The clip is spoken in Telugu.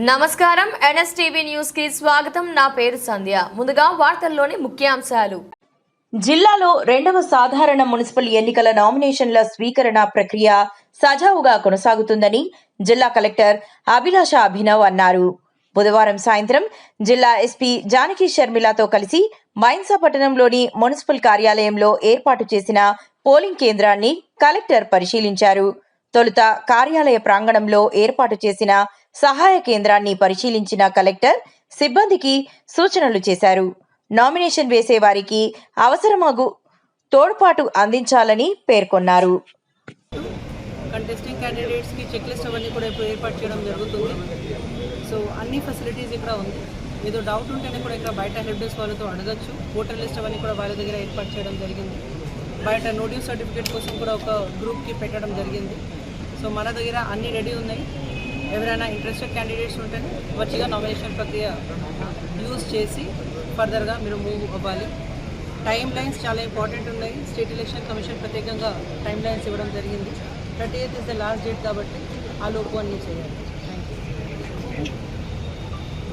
నమస్కారం ఎన్ఎస్టీవీ న్యూస్ కి స్వాగతం. నా పేరు సంధ్య. ముందుగా వార్తల్లోని ముఖ్యాంశాలు. జిల్లాలో రెండవ సాధారణ మున్సిపల్ ఎన్నికల నామినేషన్ల స్వీకరణ ప్రక్రియ సజావుగా కొనసాగుతుందని జిల్లా కలెక్టర్ అభిలాష అభినవ్ అన్నారు. బుధవారం సాయంత్రం జిల్లా ఎస్పీ జానకి షర్మిలతో కలిసి మైన్సా పట్టణంలోని మున్సిపల్ కార్యాలయంలో ఏర్పాటు చేసిన పోలింగ్ కేంద్రాన్ని కలెక్టర్ పరిశీలించారు. తొలుత కార్యాలయ ప్రాంగణంలో ఏర్పాటు చేసిన సహాయ కేంద్రాన్ని పరిశీలించిన కలెక్టర్ సిబ్బందికి సూచనలు చేశారు. నామినేషన్ వేసే వారికి అవసరమగు తోడ్పాటు అందించాలని పేర్కొన్నారు. కంటెస్టింగ్ క్యాండిడేట్స్ కి చెక్ లిస్ట్ అవన్నీ కూడా ఇప్పుడు ఏర్పాటు చేయడం జరుగుతుంది. సో అన్ని ఫెసిలిటీస్ ఇక్కడ ఉంది. ఏదో డౌట్ ఉంటేనే కూడా ఇక్కడ బయట హెల్ప్ డెస్క్ వాళ్ళతో అడగచ్చు. ఓటర్ లిస్ట్ అవన్నీ కూడా వాళ్ళ దగ్గర ఏర్పాటు చేయడం జరిగింది. బయట నోటీస్ సర్టిఫికేట్ కోసం కూడా ఒక గ్రూప్కి పెట్టడం జరిగింది. సో మన దగ్గర అన్నీ రెడీ ఉన్నాయి. ఎవరైనా ఇంట్రెస్టెడ్ క్యాండిడేట్స్ ఉంటేనే వచ్చిగా నామినేషన్ ప్రక్రియ యూజ్ చేసి ఫర్దర్గా మీరు మూవ్ అవ్వాలి. టైం లైన్స్ చాలా ఇంపార్టెంట్ ఉన్నాయి. స్టేట్ ఎలక్షన్ కమిషన్ ప్రత్యేకంగా టైం లైన్స్ ఇవ్వడం జరిగింది. 30th is the last date కాబట్టి ఆ లోపు అన్నీ చేయాలి. Thank you.